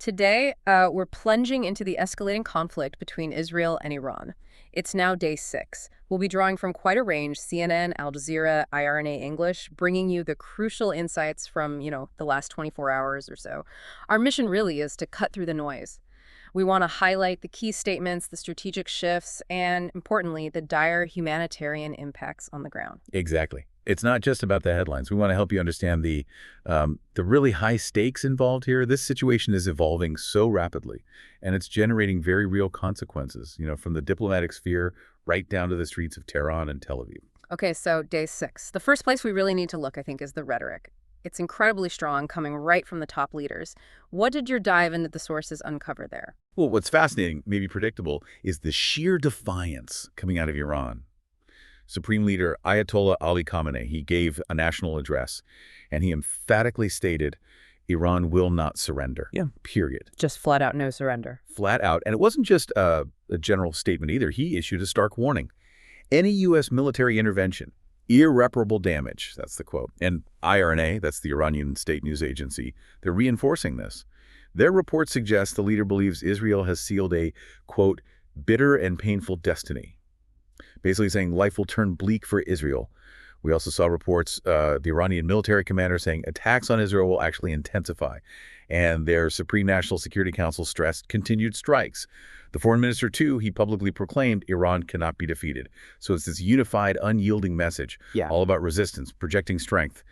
Today, we're plunging into the escalating conflict between Israel and Iran. It's now day 6. We'll be drawing from quite a range, CNN, Al Jazeera, IRNA English, bringing you the crucial insights from, the last 24 hours or so. Our mission really is to cut through the noise. We want to highlight the key statements, the strategic shifts, and, importantly, the dire humanitarian impacts on the ground. Exactly. It's not just about the headlines. We want to help you understand the really high stakes involved here. This situation is evolving so rapidly, and it's generating very real consequences, from the diplomatic sphere right down to the streets of Tehran and Tel Aviv. Okay, so day 6. The first place we really need to look, I think, is the rhetoric. It's incredibly strong, coming right from the top leaders. What did your dive into the sources uncover there? Well, what's fascinating, maybe predictable, is the sheer defiance coming out of Iran. Supreme Leader Ayatollah Ali Khamenei, he gave a national address, and he emphatically stated, Iran will not surrender. Yeah. Period. Just flat out no surrender. Flat out. And it wasn't just a general statement either. He issued a stark warning. Any U.S. military intervention, irreparable damage, that's the quote. And IRNA, that's the Iranian state news agency, they're reinforcing this. Their report suggests the leader believes Israel has sealed a, quote, bitter and painful destiny. Basically saying life will turn bleak for Israel. We also saw reports, the Iranian military commander saying attacks on Israel will actually intensify. And their Supreme National Security Council stressed continued strikes. The foreign minister, too, he publicly proclaimed Iran cannot be defeated. So it's this unified, unyielding message, all about resistance, projecting strength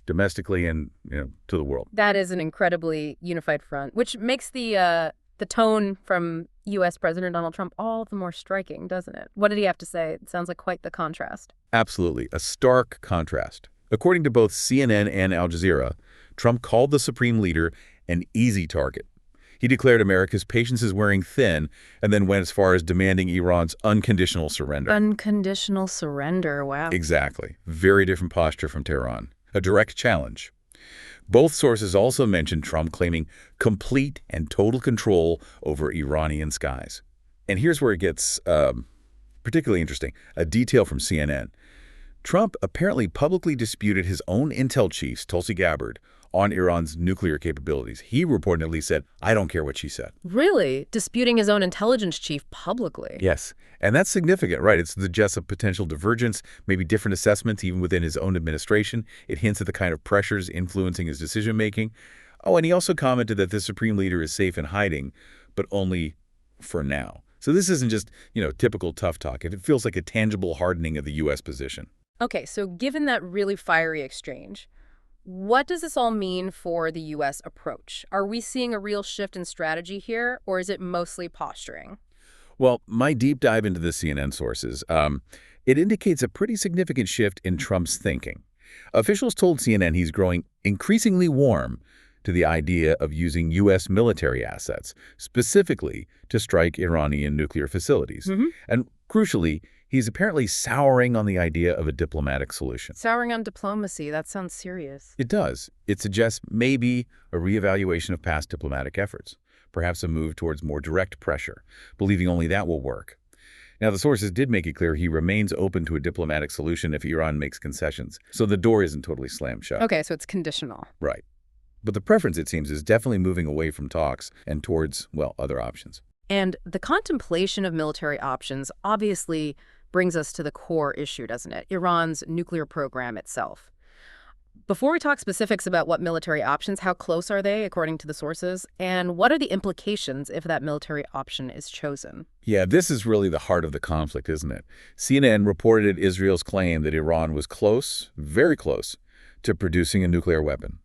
domestically and to the world. That is an incredibly unified front, which makes the tone from U.S. President Donald Trump all the more striking, doesn't it? What did he have to say? It sounds like quite the contrast. Absolutely. A stark contrast. According to both CNN and Al Jazeera, Trump called the supreme leader an easy target. He declared America's patience is wearing thin and then went as far as demanding Iran's unconditional surrender. Unconditional surrender, wow. Exactly. Very different posture from Tehran. A direct challenge. Both sources also mentioned Trump claiming complete and total control over Iranian skies. And here's where it gets particularly interesting. A detail from CNN. Trump apparently publicly disputed his own intel chiefs, Tulsi Gabbard, on Iran's nuclear capabilities. He reportedly said, I don't care what she said. Really? Disputing his own intelligence chief publicly? Yes. And that's significant, right? It suggests a potential divergence, maybe different assessments even within his own administration. It hints at the kind of pressures influencing his decision-making. Oh, and he also commented that the supreme leader is safe in hiding, but only for now. So this isn't just, typical tough talk. It feels like a tangible hardening of the U.S. position. Okay, so given that really fiery exchange, what does this all mean for the U.S. approach? Are we seeing a real shift in strategy here, or is it mostly posturing? Well, my deep dive into the CNN sources, it indicates a pretty significant shift in Trump's thinking. Officials told CNN he's growing increasingly warm to the idea of using U.S. military assets, specifically to strike Iranian nuclear facilities. And crucially, he's apparently souring on the idea of a diplomatic solution. Souring on diplomacy, that sounds serious. It does. It suggests maybe a reevaluation of past diplomatic efforts, perhaps a move towards more direct pressure, believing only that will work. Now, the sources did make it clear he remains open to a diplomatic solution if Iran makes concessions, so the door isn't totally slammed shut. Okay, so it's conditional. Right. But the preference, it seems, is definitely moving away from talks and towards, other options. And the contemplation of military options obviously brings us to the core issue, doesn't it? Iran's nuclear program itself. Before we talk specifics about what military options, how close are they, according to the sources? And what are the implications if that military option is chosen? Yeah, this is really the heart of the conflict, isn't it? CNN reported Israel's claim that Iran was close, very close, to producing a nuclear weapon.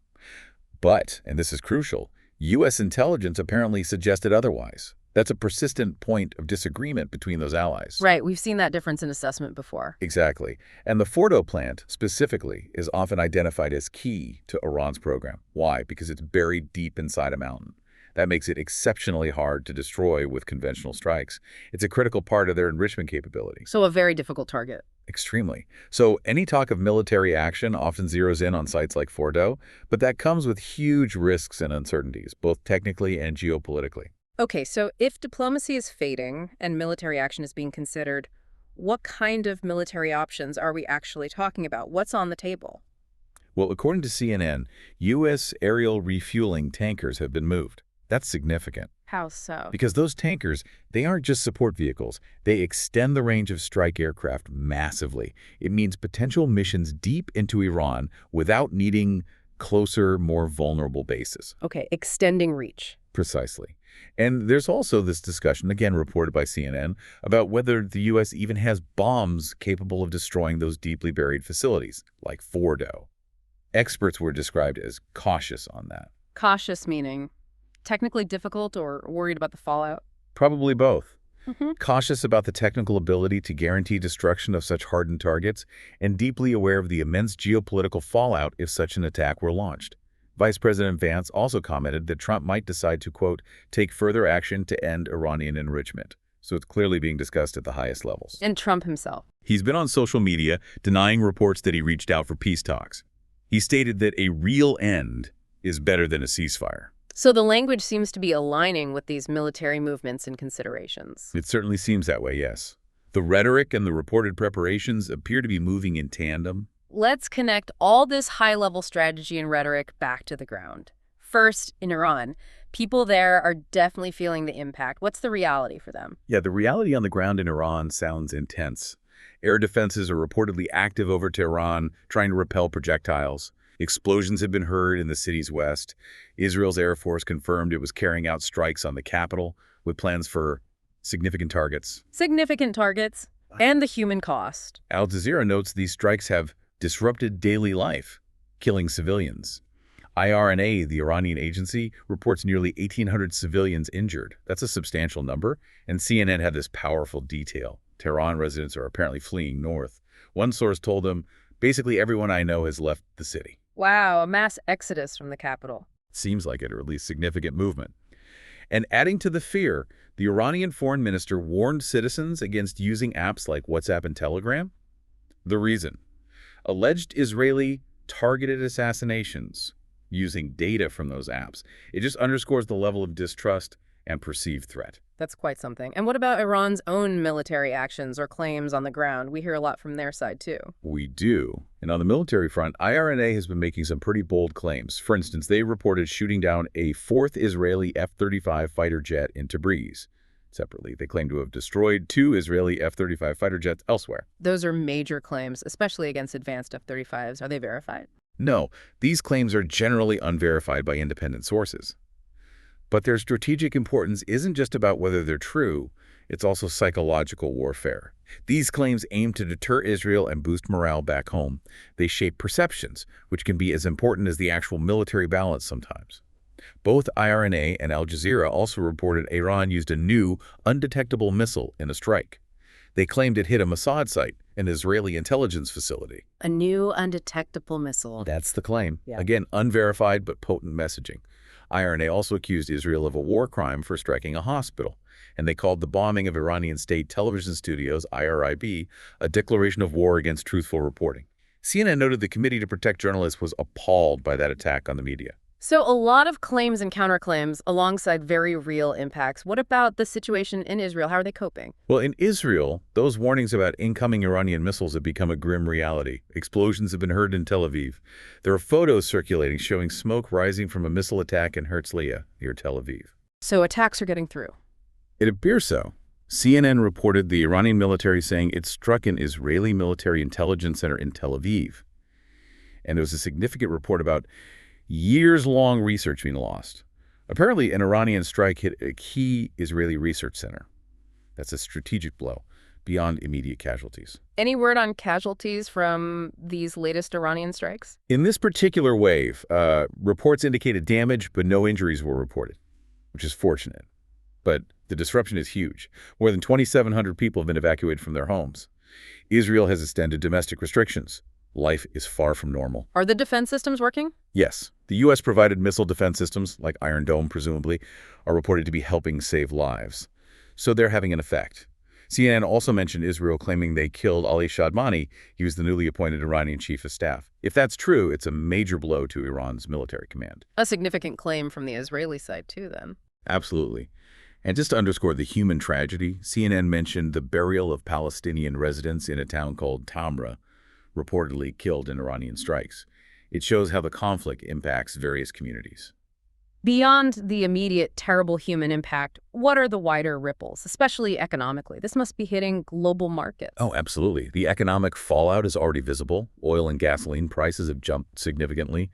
But, and this is crucial, U.S. intelligence apparently suggested otherwise. That's a persistent point of disagreement between those allies. Right. We've seen that difference in assessment before. Exactly. And the Fordo plant, specifically, is often identified as key to Iran's program. Why? Because it's buried deep inside a mountain. That makes it exceptionally hard to destroy with conventional strikes. It's a critical part of their enrichment capability. So a very difficult target. Extremely. So any talk of military action often zeroes in on sites like Fordo, but that comes with huge risks and uncertainties, both technically and geopolitically. Okay, so if diplomacy is fading and military action is being considered, what kind of military options are we actually talking about? What's on the table? Well, according to CNN, U.S. aerial refueling tankers have been moved. That's significant. How so? Because those tankers, they aren't just support vehicles. They extend the range of strike aircraft massively. It means potential missions deep into Iran without needing closer, more vulnerable bases. Okay, extending reach. Precisely. And there's also this discussion, again reported by CNN, about whether the U.S. even has bombs capable of destroying those deeply buried facilities, like Fordo. Experts were described as cautious on that. Cautious meaning technically difficult or worried about the fallout? Probably both. Mm-hmm. Cautious about the technical ability to guarantee destruction of such hardened targets, and deeply aware of the immense geopolitical fallout if such an attack were launched. Vice President Vance also commented that Trump might decide to, quote, take further action to end Iranian enrichment. So it's clearly being discussed at the highest levels. And Trump himself. He's been on social media denying reports that he reached out for peace talks. He stated that a real end is better than a ceasefire. So the language seems to be aligning with these military movements and considerations. It certainly seems that way, yes. The rhetoric and the reported preparations appear to be moving in tandem. Let's connect all this high-level strategy and rhetoric back to the ground. First, in Iran, people there are definitely feeling the impact. What's the reality for them? Yeah, the reality on the ground in Iran sounds intense. Air defenses are reportedly active over Tehran, trying to repel projectiles. Explosions have been heard in the city's west. Israel's Air Force confirmed it was carrying out strikes on the capital with plans for significant targets. Significant targets and the human cost. Al Jazeera notes these strikes have disrupted daily life, killing civilians. IRNA, the Iranian agency, reports nearly 1,800 civilians injured. That's a substantial number, and CNN had this powerful detail. Tehran residents are apparently fleeing north. One source told them, basically everyone I know has left the city. Wow, a mass exodus from the capital. Seems like it, or at least significant movement. And adding to the fear, the Iranian foreign minister warned citizens against using apps like WhatsApp and Telegram. The reason? Alleged Israeli targeted assassinations using data from those apps. It just underscores the level of distrust and perceived threat. That's quite something. And what about Iran's own military actions or claims on the ground? We hear a lot from their side, too. We do. And on the military front, IRNA has been making some pretty bold claims. For instance, they reported shooting down a fourth Israeli F-35 fighter jet in Tabriz. Separately, they claim to have destroyed 2 Israeli F-35 fighter jets elsewhere. Those are major claims, especially against advanced F-35s. Are they verified? No, these claims are generally unverified by independent sources. But their strategic importance isn't just about whether they're true, it's also psychological warfare. These claims aim to deter Israel and boost morale back home. They shape perceptions, which can be as important as the actual military balance sometimes. Both IRNA and Al Jazeera also reported Iran used a new, undetectable missile in a strike. They claimed it hit a Mossad site, an Israeli intelligence facility. A new undetectable missile. That's the claim. Yeah. Again, unverified but potent messaging. IRNA also accused Israel of a war crime for striking a hospital, and they called the bombing of Iranian state television studios, IRIB, a declaration of war against truthful reporting. CNN noted the Committee to Protect Journalists was appalled by that attack on the media. So a lot of claims and counterclaims alongside very real impacts. What about the situation in Israel? How are they coping? Well, in Israel, those warnings about incoming Iranian missiles have become a grim reality. Explosions have been heard in Tel Aviv. There are photos circulating showing smoke rising from a missile attack in Herzliya, near Tel Aviv. So attacks are getting through. It appears so. CNN reported the Iranian military saying it struck an Israeli military intelligence center in Tel Aviv. And there was a significant report about years-long research being lost. Apparently, an Iranian strike hit a key Israeli research center. That's a strategic blow, beyond immediate casualties. Any word on casualties from these latest Iranian strikes? In this particular wave, reports indicated damage, but no injuries were reported, which is fortunate. But the disruption is huge. More than 2,700 people have been evacuated from their homes. Israel has extended domestic restrictions. Life is far from normal. Are the defense systems working? Yes. The U.S. provided missile defense systems, like Iron Dome presumably, are reported to be helping save lives. So they're having an effect. CNN also mentioned Israel claiming they killed Ali Shadmani. He was the newly appointed Iranian chief of staff. If that's true, it's a major blow to Iran's military command. A significant claim from the Israeli side, too, then. Absolutely. And just to underscore the human tragedy, CNN mentioned the burial of Palestinian residents in a town called Tamra, reportedly killed in Iranian strikes. It shows how the conflict impacts various communities. Beyond the immediate terrible human impact, what are the wider ripples, especially economically? This must be hitting global markets. Oh, absolutely. The economic fallout is already visible. Oil and gasoline prices have jumped significantly.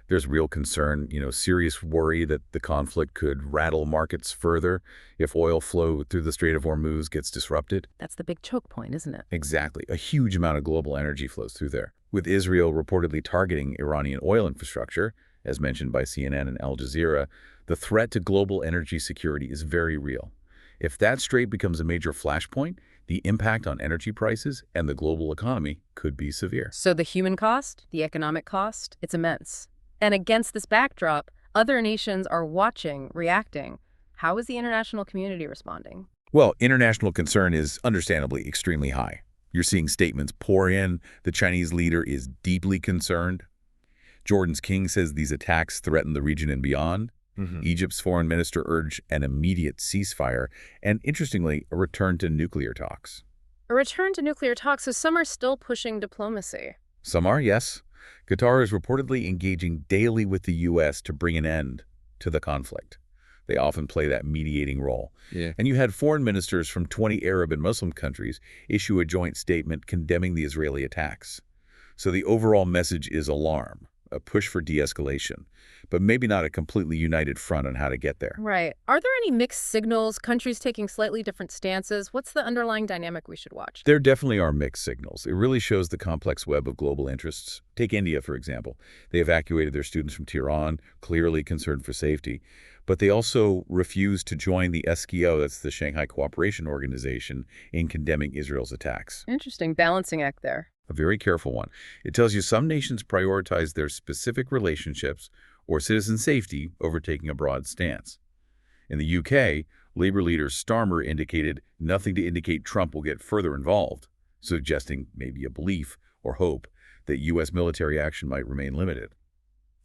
There's real concern, serious worry that the conflict could rattle markets further if oil flow through the Strait of Hormuz gets disrupted. That's the big choke point, isn't it? Exactly. A huge amount of global energy flows through there. With Israel reportedly targeting Iranian oil infrastructure, as mentioned by CNN and Al Jazeera, the threat to global energy security is very real. If that strait becomes a major flashpoint, the impact on energy prices and the global economy could be severe. So the human cost, the economic cost, it's immense. And against this backdrop, other nations are watching, reacting. How is the international community responding? Well, international concern is understandably extremely high. You're seeing statements pour in. The Chinese leader is deeply concerned. Jordan's king says these attacks threaten the region and beyond. Egypt's foreign minister urged an immediate ceasefire and, interestingly, a return to nuclear talks. A return to nuclear talks, so some are still pushing diplomacy. Some are, yes. Qatar is reportedly engaging daily with the U.S. to bring an end to the conflict. They often play that mediating role. Yeah. And you had foreign ministers from 20 Arab and Muslim countries issue a joint statement condemning the Israeli attacks. So the overall message is alarm, a push for de-escalation, but maybe not a completely united front on how to get there. Right. Are there any mixed signals, countries taking slightly different stances? What's the underlying dynamic we should watch? There definitely are mixed signals. It really shows the complex web of global interests. Take India, for example. They evacuated their students from Tehran, clearly concerned for safety, but they also refused to join the SKO, that's the Shanghai Cooperation Organization, in condemning Israel's attacks. Interesting balancing act there. A very careful one. It tells you some nations prioritize their specific relationships or citizen safety over taking a broad stance. In the UK, Labour leader Starmer indicated nothing to indicate Trump will get further involved, suggesting maybe a belief or hope that U.S. military action might remain limited.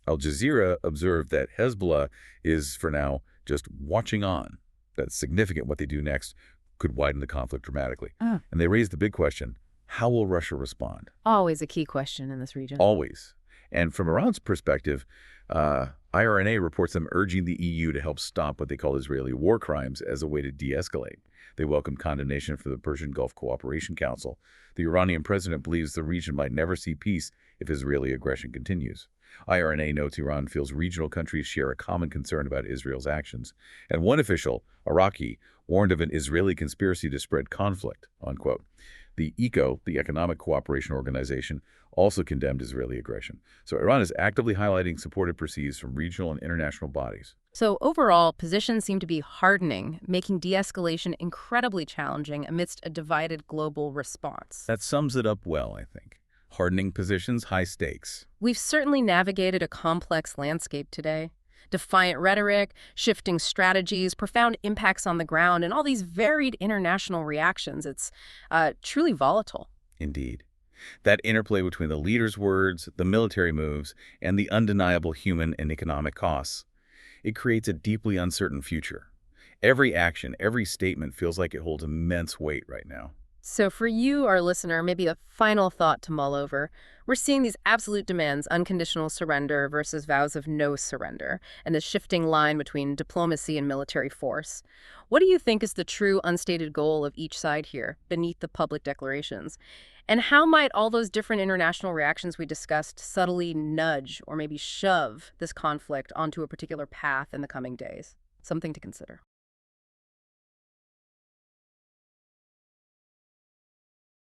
Al Jazeera observed that Hezbollah is, for now, just watching on. That's significant. What they do next could widen the conflict dramatically. And they raised the big question, how will Russia respond? Always a key question in this region. Always. And from Iran's perspective, IRNA reports them urging the EU to help stop what they call Israeli war crimes as a way to de-escalate. They welcome condemnation from the Persian Gulf Cooperation Council. The Iranian president believes the region might never see peace if Israeli aggression continues. IRNA notes Iran feels regional countries share a common concern about Israel's actions. And one official, Iraqi, warned of an Israeli conspiracy to spread conflict, unquote. The ECO, the Economic Cooperation Organization, also condemned Israeli aggression. So Iran is actively highlighting support it perceives from regional and international bodies. So overall, positions seem to be hardening, making de-escalation incredibly challenging amidst a divided global response. That sums it up well, I think. Hardening positions, high stakes. We've certainly navigated a complex landscape today. Defiant rhetoric, shifting strategies, profound impacts on the ground, and all these varied international reactions. It's truly volatile. Indeed. That interplay between the leader's words, the military moves, and the undeniable human and economic costs. It creates a deeply uncertain future. Every action, every statement feels like it holds immense weight right now. So for you, our listener, maybe a final thought to mull over. We're seeing these absolute demands, unconditional surrender versus vows of no surrender, and the shifting line between diplomacy and military force. What do you think is the true unstated goal of each side here, beneath the public declarations? And how might all those different international reactions we discussed subtly nudge or maybe shove this conflict onto a particular path in the coming days? Something to consider.